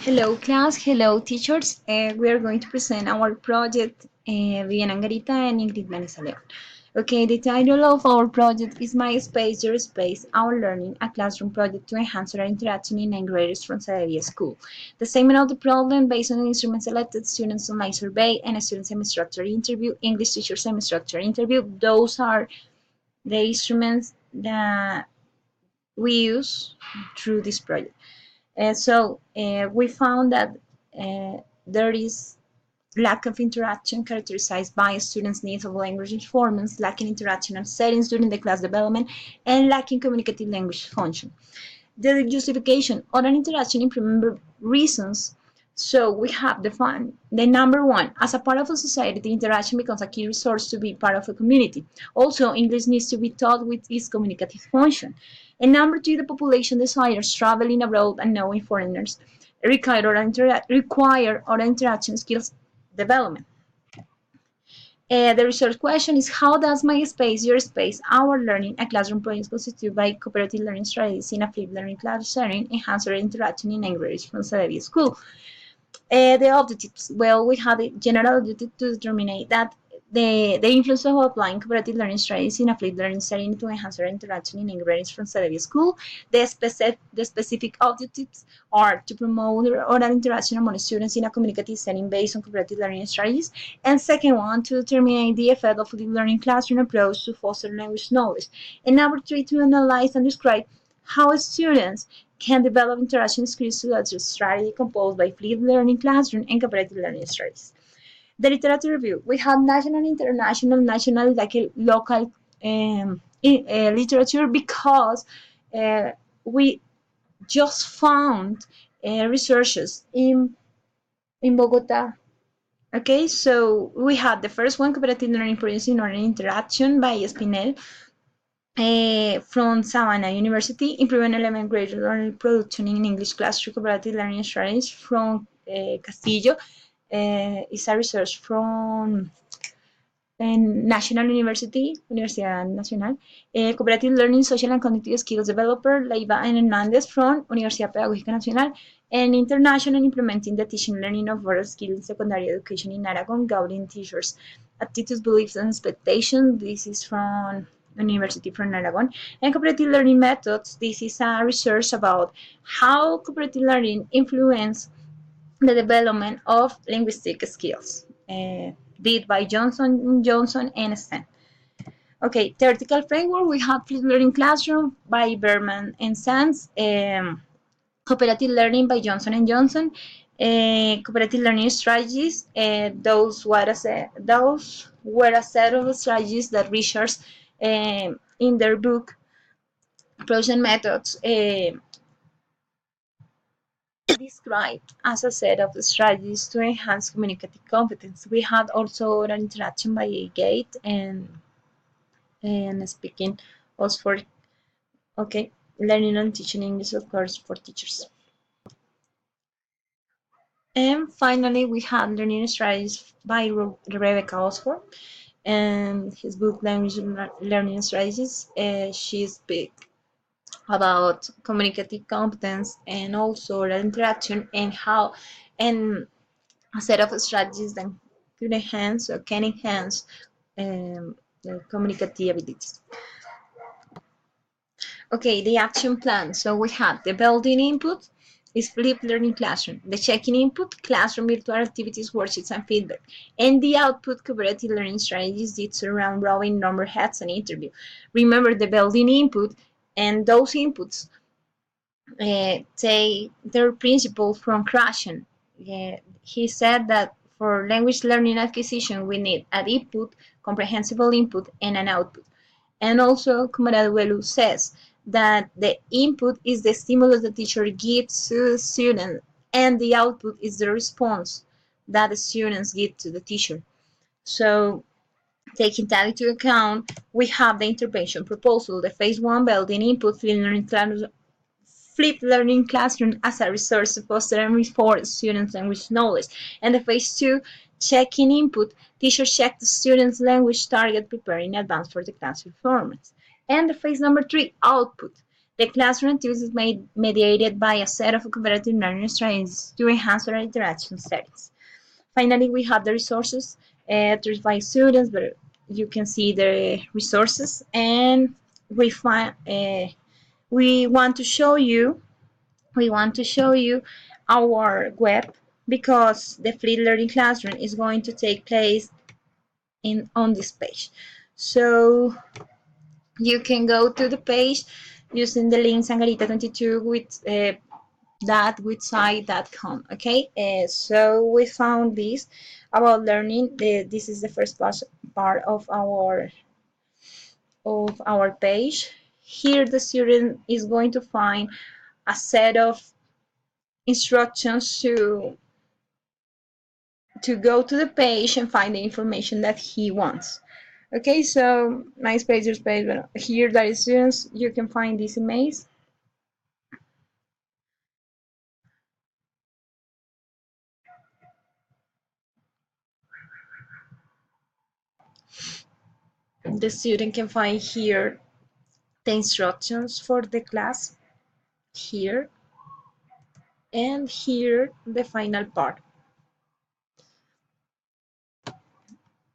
Hello class, hello teachers. We are going to present our project, Viviana Angarita and Ingrid Vanessa Leon. Okay, the title of our project is My Space, Your Space, Our Learning, a classroom project to enhance our interaction in 9th graders from Sadevia School. The statement of the problem based on the instruments selected, students online survey, and a student semi-structured interview, English teacher semi-structured interview. Those are the instruments that we use through this project. We found that there is lack of interaction characterized by students' needs of language performance, lacking interaction and settings during the class development, and lacking communicative language function. The justification or an interaction improvement reasons. So we have defined the number one, as a part of a society, the interaction becomes a key resource to be part of a community. Also, English needs to be taught with its communicative function. And number two, the population desires traveling abroad and knowing foreigners require oral interaction skills development. The research question is, how does my space, your space, our learning, a classroom project constituted by cooperative learning strategies in a flipped learning class setting enhance our interaction in language from Sadevia School? The objectives, well, we have a general objective to determine that the influence of applying cooperative learning strategies in a flipped learning setting to enhance our interaction in English from Sadevia School. The specific objectives are to promote oral interaction among students in a communicative setting based on cooperative learning strategies. And second one, to determine the effect of flipped learning classroom approach to foster language knowledge. And number three, to analyze and describe how students can develop interaction skills to address strategy composed by flipped learning classroom and cooperative learning strategies. The literature review. We have national, international, national, like a local literature because we just found researches in Bogota. Okay, so we had the first one, cooperative learning producing oral interaction by Espinel from Savannah University, improving 11th grade learning production in English class through cooperative learning strategies from Castillo. Is a research from National University, Universidad Nacional. Cooperative Learning, Social and Cognitive Skills Developer, Leiva and Hernandez from Universidad Pedagógica Nacional. And International, Implementing the Teaching and Learning of Oral Skills in Secondary Education in Aragon, Guiding Teachers. Attitudes, Beliefs, and Expectations. This is from University from Aragon. And Cooperative Learning Methods. This is a research about how cooperative learning influence the development of linguistic skills, did by Johnson and Sten. Okay, theoretical framework, we have flipped learning classroom by Berman and Sands, cooperative learning by Johnson and Johnson, cooperative learning strategies. Those were a set of strategies that research in their book, Approach and Methods, described as a set of strategies to enhance communicative competence. We had also an interaction by Gate and speaking also for, okay, learning and teaching English, of course, for teachers. And finally, we had learning strategies by Rebecca Osford and his book Language Learning Strategies. She speaks about communicative competence and also oral interaction and how and a set of strategies that could enhance or can enhance the communicative abilities. Okay, the action plan. So we have the building input is flipped learning classroom, the checking input, classroom virtual activities, worksheets, and feedback, and the output cooperative learning strategies did surround robin, number heads, and interview. Remember the building input and those inputs take their principle from Krashen. He said that for language learning acquisition, we need an input, comprehensible input, and an output. And also, Kumaraduelu says that the input is the stimulus the teacher gives to the student, and the output is the response that the students give to the teacher. So, taking that into account, we have the intervention proposal, the phase one building input, flipped learning classroom as a resource to foster and reinforce students' language knowledge. And the phase two, checking input, teachers check the students' language target, preparing in advance for the class performance. And the phase number three, output. The classroom activities is mediated by a set of cooperative learning strategies to enhance our interaction settings. Finally, we have the resources to by students, but you can see the resources, and we want to show you our web, because the Fleet Learning Classroom is going to take place on this page. So you can go to the page using the link sangarita22 with website.com. Okay, so we found this about learning. This is the first part of our page. Here the student is going to find a set of instructions to go to the page and find the information that he wants. Okay, so nice page, but here that is students, you can find these emails. The student can find here the instructions for the class, here, and here the final part.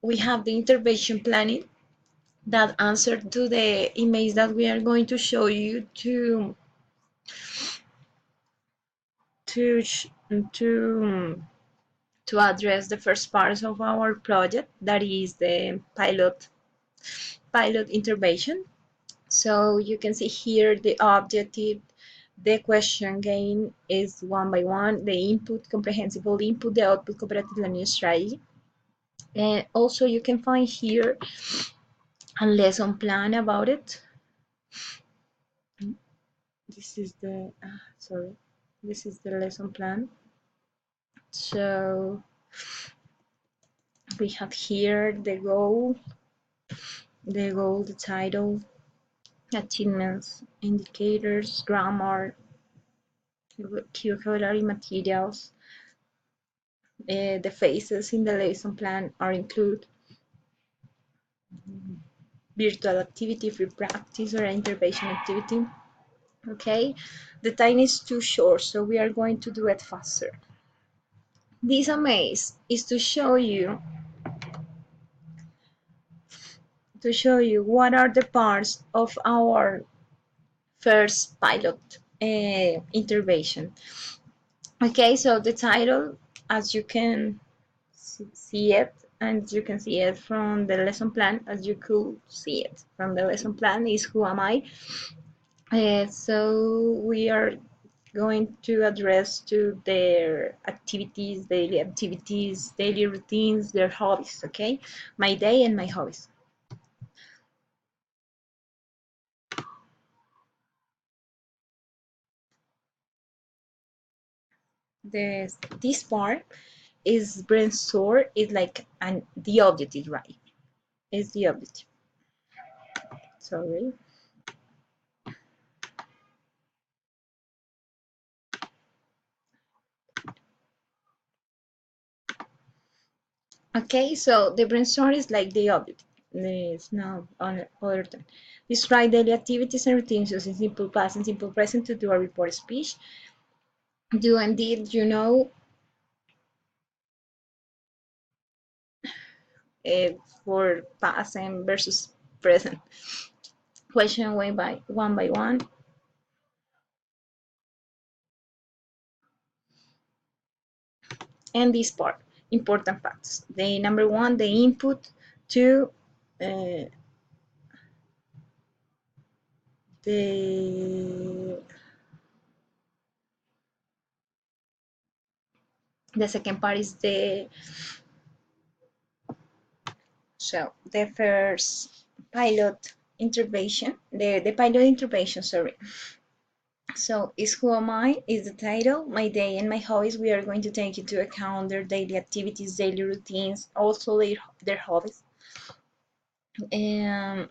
We have the intervention planning that answer to the emails that we are going to show you to to to address the first part of our project, that is the pilot intervention. So you can see here the objective, the question game is one by one, the input, comprehensible input, the output, cooperative learning strategy. And also you can find here a lesson plan about it. This is the, this is the lesson plan. So we have here the goal, the title, achievements, indicators, grammar, vocabulary materials. The phases in the lesson plan are include virtual activity, free practice, or intervention activity. Okay, the time is too short, so we are going to do it faster. This amaze is to show you what are the parts of our first pilot intervention. Okay, so the title, as you can see it, and you can see it from the lesson plan, as you could see it from the lesson plan, is Who Am I? So we are going to address to their activities, daily routines, their hobbies. Okay, my day and my hobbies. This part is brainstorm, is like the objective, right? Is the objective. Sorry. Okay, so the brainstorm is like the objective. It's now on other term. Describe daily activities and routines using simple past and simple present to do a report speech. Do and did, uh, for past and versus present. Question one by one. And this part, important facts. The number one, the input. Two, the second part is the first pilot intervention, the pilot intervention, sorry. So is Who Am I is the title. My day and my hobbies, we are going to take into account their daily activities, daily routines, also their hobbies. And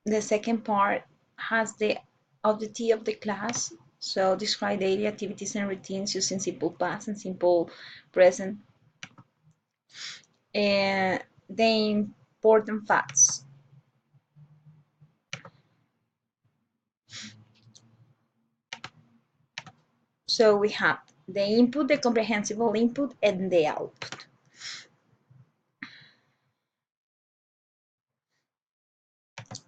the second part has the objective of the class. So describe daily activities and routines using simple past and simple present. And the important facts. So we have the input, the comprehensible input, and the output.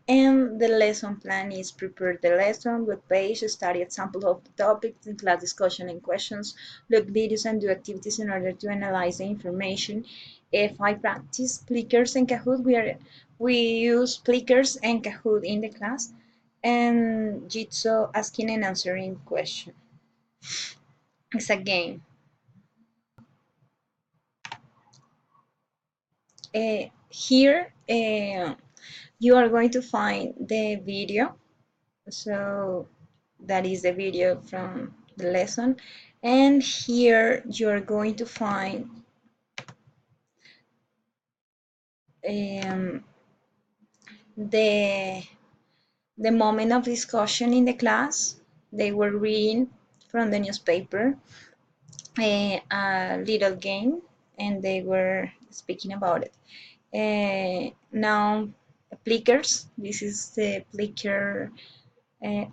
And the lesson plan is prepare the lesson, web page, study examples of the topics, in class discussion and questions, look videos and do activities in order to analyze the information. If I practice Plickers and Kahoot, we use Plickers and Kahoot in the class, and Jitsu asking and answering question. It's a game. Here you are going to find the video, so that is the video from the lesson, and here you're going to find um, the the moment of discussion in the class. They were reading from the newspaper a little game, and they were speaking about it. Now, Plickers, this is the Plicker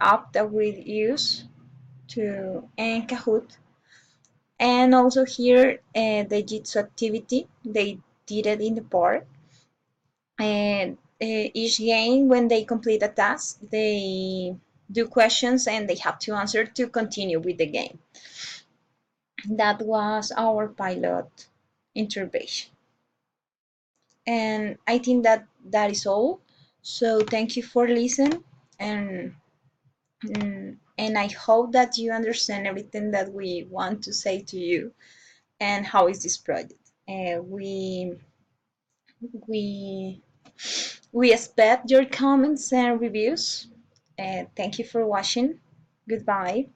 app that we use to, and Kahoot. And also here, the Jitsu activity, they did it in the park. And each game, when they complete a task, they do questions and they have to answer to continue with the game. That was our pilot intervention. And I think that that is all. So thank you for listening, and and I hope that you understand everything that we want to say to you and how is this project. We we expect your comments and reviews. Thank you for watching. Goodbye.